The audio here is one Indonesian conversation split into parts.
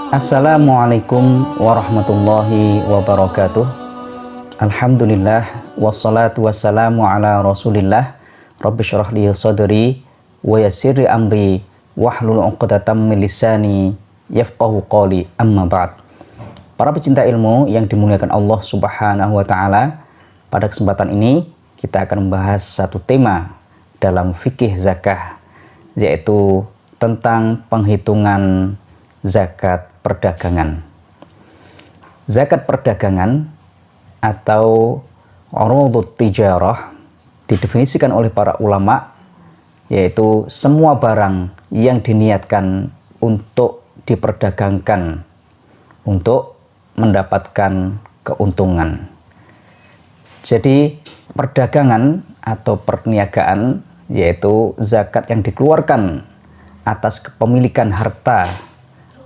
Assalamualaikum warahmatullahi wabarakatuh. Alhamdulillah wassalatu wassalamu ala Rasulillah. Rabbi syrah li sadri wa yassir li amri wahlul 'uqdatam min lisani yafqahu qawli, amma ba'd. Para pecinta ilmu yang dimuliakan Allah Subhanahu wa taala, pada kesempatan ini kita akan membahas satu tema dalam fikih zakah, yaitu tentang penghitungan zakat perdagangan. Zakat perdagangan atau urudut tijarah didefinisikan oleh para ulama yaitu semua barang yang diniatkan untuk diperdagangkan untuk mendapatkan keuntungan. Jadi perdagangan atau perniagaan yaitu zakat yang dikeluarkan atas kepemilikan harta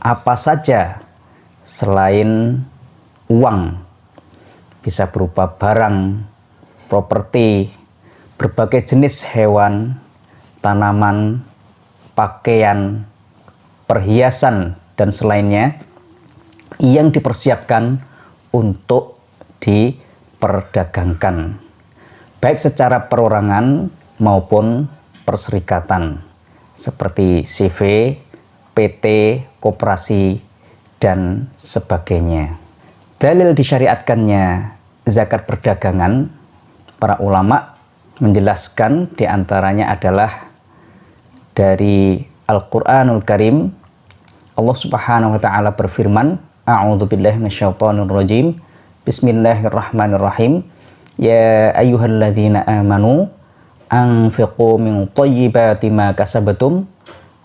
apa saja selain uang, bisa berupa barang, properti, berbagai jenis hewan, tanaman, pakaian, perhiasan, dan selainnya yang dipersiapkan untuk diperdagangkan, baik secara perorangan maupun perserikatan, seperti CV, PT, koperasi, dan sebagainya. Dalil disyariatkannya zakat perdagangan, para ulama menjelaskan diantaranya adalah dari Al-Quranul Karim. Allah Subhanahu wa ta'ala berfirman, A'udzubillahi minasyaitonir rajim. Bismillahirrahmanirrahim. Ya ayyuhalladzina amanu anfiqu min thayyibati ma kasabtum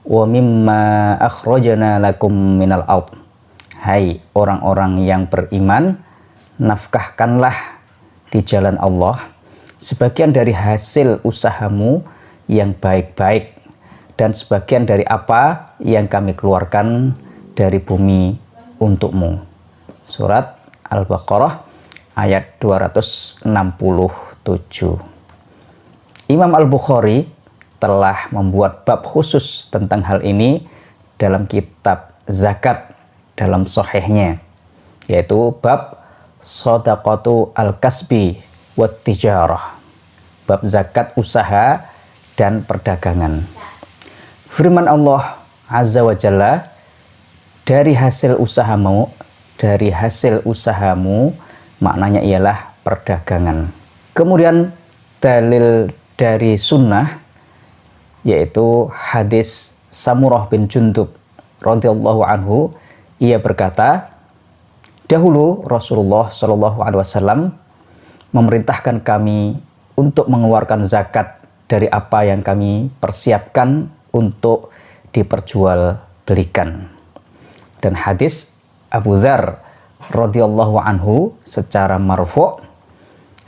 wa mimma akhrajna lakum minal ard. Hai orang-orang yang beriman, nafkahkanlah di jalan Allah sebagian dari hasil usahamu yang baik-baik dan sebagian dari apa yang kami keluarkan dari bumi untukmu. Surat Al-Baqarah ayat 267. Imam Al-Bukhari telah membuat bab khusus tentang hal ini dalam kitab zakat dalam sahihnya, yaitu bab shadaqatu al-kasbi wat tijarah, bab zakat usaha dan perdagangan. Firman Allah Azza wa Jalla, dari hasil usahamu maknanya ialah perdagangan. Kemudian dalil dari sunnah yaitu hadis Samurah bin Jundub radhiyallahu anhu. Ia berkata, dahulu Rasulullah Shallallahu alaihi wasallam memerintahkan kami untuk mengeluarkan zakat dari apa yang kami persiapkan untuk diperjualbelikan. Dan hadis Abu Dzar radhiyallahu anhu secara marfu',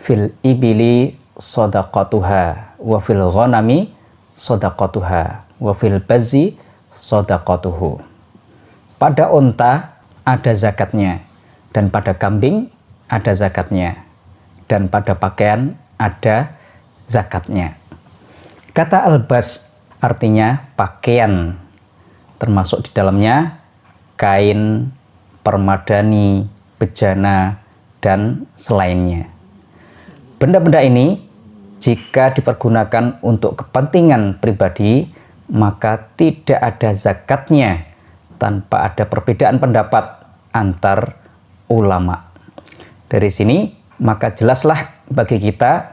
fil ibili shadaqatuha wa fil ghanami shadaqatuha wa fil bazzi shadaqatuhu. Pada unta ada zakatnya, dan pada kambing ada zakatnya, dan pada pakaian ada zakatnya. Kata albas artinya pakaian, termasuk di dalamnya kain, permadani, bejana, dan selainnya. Benda-benda ini jika dipergunakan untuk kepentingan pribadi, maka tidak ada zakatnya tanpa ada perbedaan pendapat antar ulama. Dari sini maka jelaslah bagi kita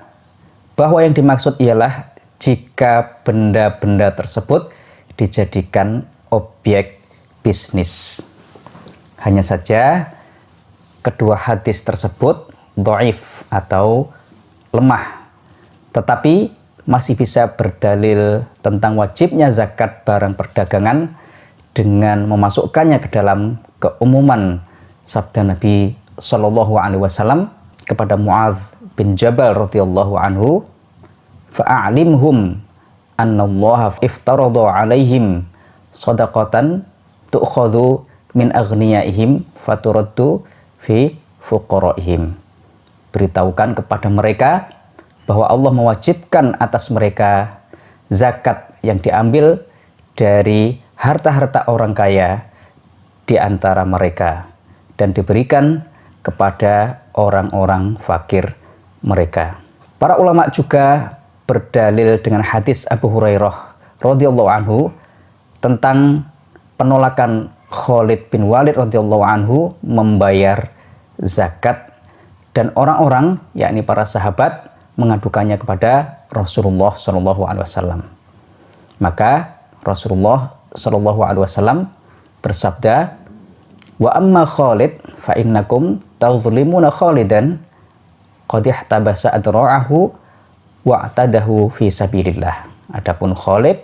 bahwa yang dimaksud ialah jika benda-benda tersebut dijadikan objek bisnis. Hanya saja kedua hadis tersebut dhaif atau lemah, tetapi masih bisa berdalil tentang wajibnya zakat barang perdagangan dengan memasukkannya ke dalam keumuman sabda Nabi Shallallahu alaihi wasallam kepada Muadz bin Jabal radhiyallahu anhu, fa'alimhum annallaha iftarada alaihim shadaqatan tu'khadhu min aghniyaihim faturaddu fi fuqaraihim. Beritahukan kepada mereka bahwa Allah mewajibkan atas mereka zakat yang diambil dari harta-harta orang kaya di antara mereka dan diberikan kepada orang-orang fakir mereka. Para ulama juga berdalil dengan hadis Abu Hurairah radhiyallahu anhu tentang penolakan Khalid bin Walid radhiyallahu anhu membayar zakat, dan orang-orang yakni para sahabat mengadukannya kepada Rasulullah Shallallahu Alaihi Wasallam. Maka Rasulullah Shallallahu Alaihi Wasallam bersabda, wa amma Khalid fa innakum tadhlimuna Khalidan qad ihtabasa adra'ahu wa atadahu fi sabilillah. Adapun Khalid,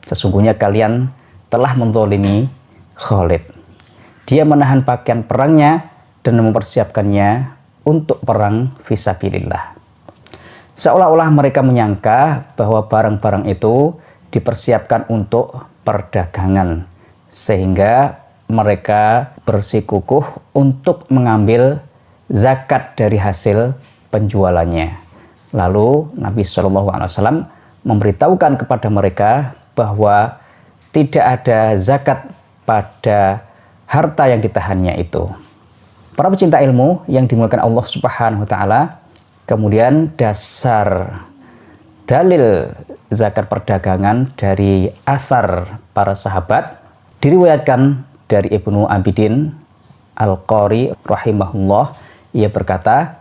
sesungguhnya kalian telah menzalimi Khalid. Dia menahan pakaian perangnya dan mempersiapkannya untuk perang fi sabilillah. Seolah-olah mereka menyangka bahwa barang-barang itu dipersiapkan untuk perdagangan, sehingga mereka bersikukuh untuk mengambil zakat dari hasil penjualannya. Lalu Nabi SAW memberitahukan kepada mereka bahwa tidak ada zakat pada harta yang ditahannya itu. Para pecinta ilmu yang dimuliakan Allah Subhanahu wa taala, kemudian dasar dalil zakat perdagangan dari asar para sahabat diriwayatkan dari Ibnu Abidin Al-Qari rahimahullah. Ia berkata,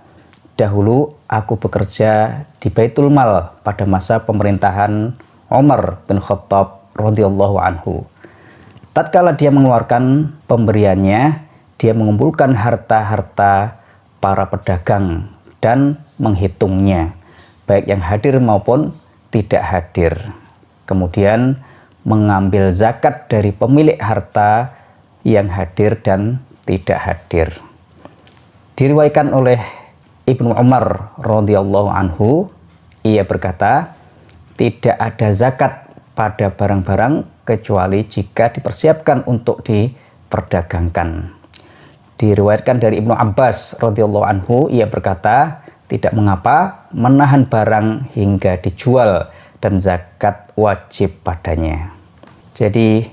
dahulu aku bekerja di Baitul Mal pada masa pemerintahan Umar bin Khattab radhiyallahu anhu. Tatkala dia mengeluarkan pemberiannya, dia mengumpulkan harta-harta para pedagang dan menghitungnya, baik yang hadir maupun tidak hadir. Kemudian mengambil zakat dari pemilik harta yang hadir dan tidak hadir. Diriwayatkan oleh Ibnu Umar radhiyallahu anhu, ia berkata, tidak ada zakat pada barang-barang kecuali jika dipersiapkan untuk diperdagangkan. Diriwayatkan dari Ibnu Abbas radhiyallahu anhu, ia berkata, tidak mengapa menahan barang hingga dijual dan zakat wajib padanya. Jadi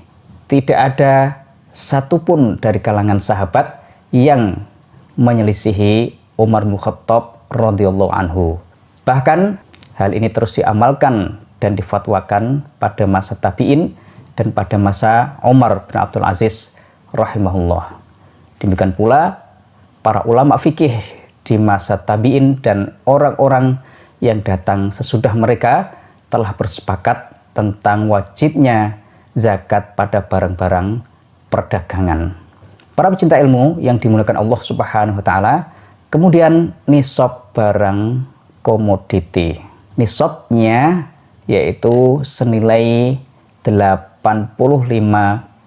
tidak ada satupun dari kalangan sahabat yang menyelisihi Umar bin Khattab radhiyallahu anhu. Bahkan hal ini terus diamalkan dan difatwakan pada masa tabi'in dan pada masa Umar bin Abdul Aziz rahimahullah. Demikian pula para ulama fikih di masa tabi'in dan orang-orang yang datang sesudah mereka telah bersepakat tentang wajibnya zakat pada barang-barang perdagangan. Para pecinta ilmu yang dimuliakan Allah Subhanahu wa taala, kemudian nisab barang komoditi. Nisabnya yaitu senilai 85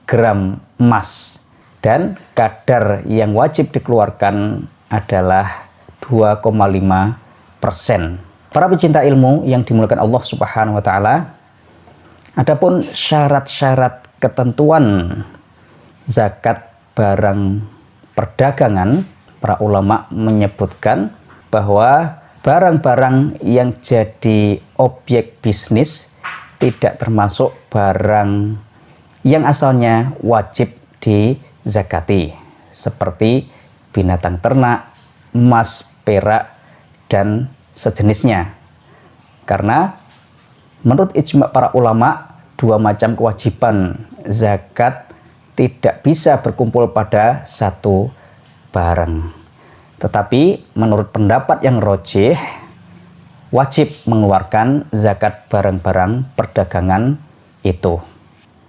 gram emas, dan kadar yang wajib dikeluarkan adalah 2,5%. Para pecinta ilmu yang dimuliakan Allah Subhanahu wa taala, adapun syarat-syarat ketentuan zakat barang perdagangan, para ulama menyebutkan bahwa barang-barang yang jadi objek bisnis tidak termasuk barang yang asalnya wajib dizakati, seperti binatang ternak, emas, perak, dan sejenisnya. Karena menurut ijma para ulama, dua macam kewajiban zakat tidak bisa berkumpul pada satu barang. Tetapi menurut pendapat yang rajih, wajib mengeluarkan zakat barang-barang perdagangan itu.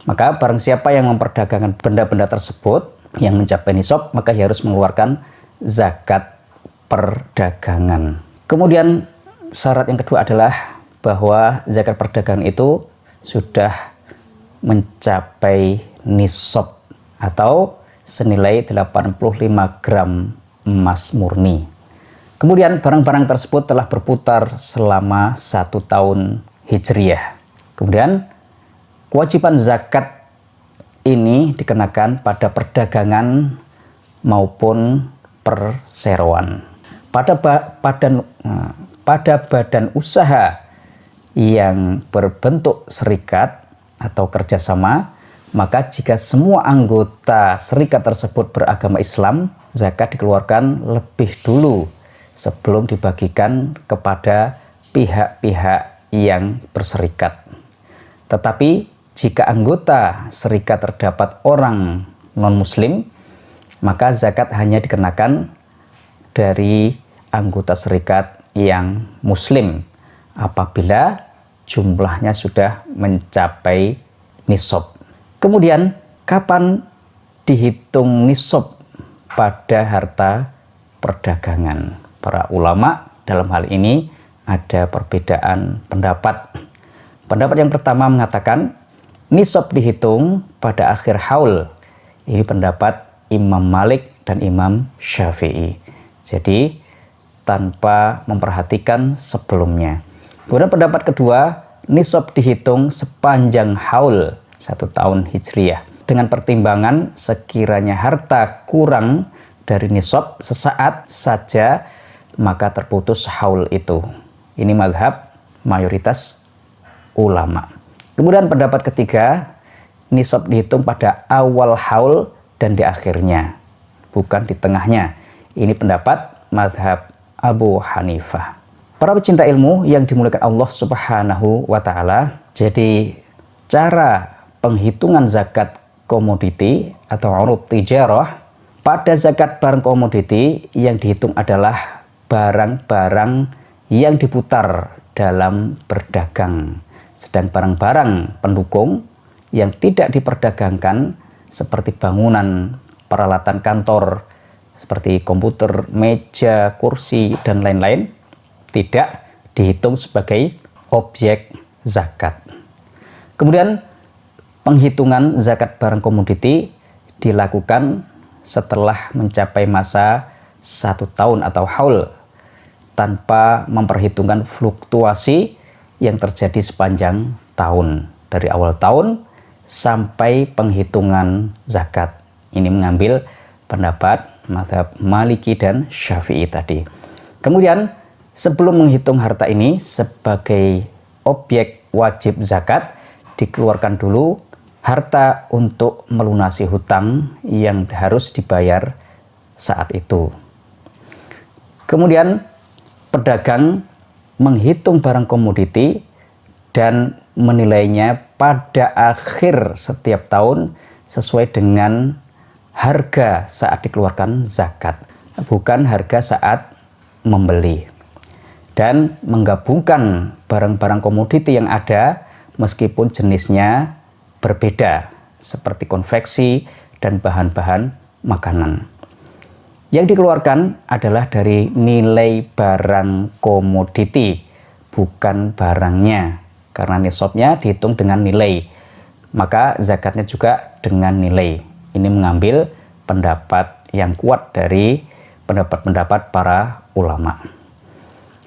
Maka barang siapa yang memperdagangkan benda-benda tersebut yang mencapai nisab, maka ia harus mengeluarkan zakat perdagangan. Kemudian syarat yang kedua adalah bahwa zakat perdagangan itu sudah mencapai nisab atau senilai 85 gram emas murni. Kemudian barang-barang tersebut telah berputar selama 1 tahun Hijriyah. Kemudian kewajiban zakat ini dikenakan pada perdagangan maupun perseroan. Pada badan usaha yang berbentuk serikat atau kerjasama, Maka jika semua anggota serikat tersebut beragama Islam, zakat dikeluarkan lebih dulu sebelum dibagikan kepada pihak-pihak yang berserikat. Tetapi jika anggota serikat terdapat orang non-muslim, maka zakat hanya dikenakan dari anggota serikat yang muslim apabila jumlahnya sudah mencapai nisab. Kemudian, kapan dihitung nisab pada harta perdagangan? Para ulama dalam hal ini ada perbedaan pendapat. Pendapat yang pertama mengatakan nisab dihitung pada akhir haul. Ini pendapat Imam Malik dan Imam Syafi'i. Jadi tanpa memperhatikan sebelumnya. Kemudian pendapat kedua, nisab dihitung sepanjang haul 1 tahun Hijriyah. Dengan pertimbangan sekiranya harta kurang dari nisab sesaat saja, maka terputus haul itu. Ini mazhab mayoritas ulama. Kemudian pendapat ketiga, nisab dihitung pada awal haul dan di akhirnya, bukan di tengahnya. Ini pendapat mazhab Abu Hanifah. Para pecinta ilmu yang dimuliakan Allah Subhanahu wa Ta'ala, jadi cara penghitungan zakat komoditi atau urud tijarah, pada zakat barang komoditi yang dihitung adalah barang-barang yang diputar dalam berdagang. Sedang barang-barang pendukung yang tidak diperdagangkan seperti bangunan, peralatan kantor, seperti komputer, meja, kursi, dan lain-lain, tidak dihitung sebagai objek zakat. Kemudian penghitungan zakat barang komoditi dilakukan setelah mencapai masa 1 tahun atau haul, tanpa memperhitungkan fluktuasi yang terjadi sepanjang tahun, dari awal tahun sampai penghitungan zakat. Ini mengambil pendapat mazhab Maliki dan Syafi'i tadi. Kemudian sebelum menghitung harta ini sebagai objek wajib zakat, dikeluarkan dulu harta untuk melunasi hutang yang harus dibayar saat itu. Kemudian pedagang menghitung barang komoditi dan menilainya pada akhir setiap tahun sesuai dengan harga saat dikeluarkan zakat, bukan harga saat membeli. Dan menggabungkan barang-barang komoditi yang ada meskipun jenisnya berbeda, seperti konveksi dan bahan-bahan makanan. Yang dikeluarkan adalah dari nilai barang komoditi, bukan barangnya. Karena nisabnya dihitung dengan nilai, maka zakatnya juga dengan nilai. Ini mengambil pendapat yang kuat dari pendapat-pendapat para ulama.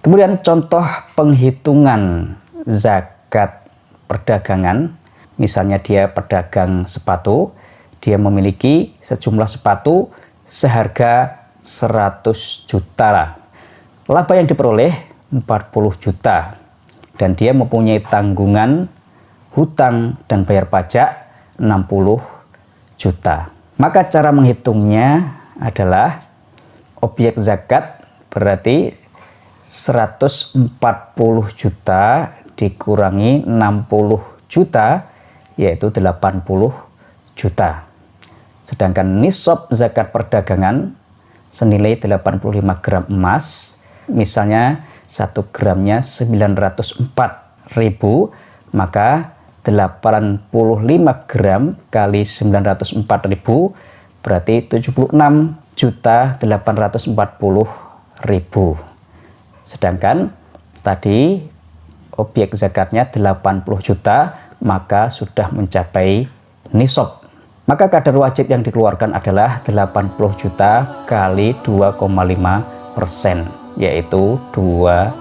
Kemudian contoh penghitungan zakat perdagangan, misalnya dia pedagang sepatu, dia memiliki sejumlah sepatu seharga 100 juta. Laba yang diperoleh 40 juta. Dan dia mempunyai tanggungan hutang dan bayar pajak 60 juta. Maka cara menghitungnya adalah objek zakat berarti 140 juta dikurangi 60 juta, yaitu 80 juta. Sedangkan nisab zakat perdagangan senilai 85 gram emas, misalnya 1 gramnya 904.000, maka 85 gram kali 904.000 berarti 76.840.000. Sedangkan tadi objek zakatnya 80 juta, maka sudah mencapai nisab. Maka kadar wajib yang dikeluarkan adalah 80 juta kali 2,5%, yaitu 2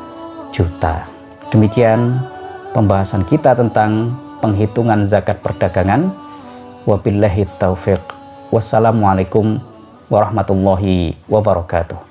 juta. Demikian pembahasan kita tentang penghitungan zakat perdagangan. Wabillahi taufiq. Wassalamualaikum warahmatullahi wabarakatuh.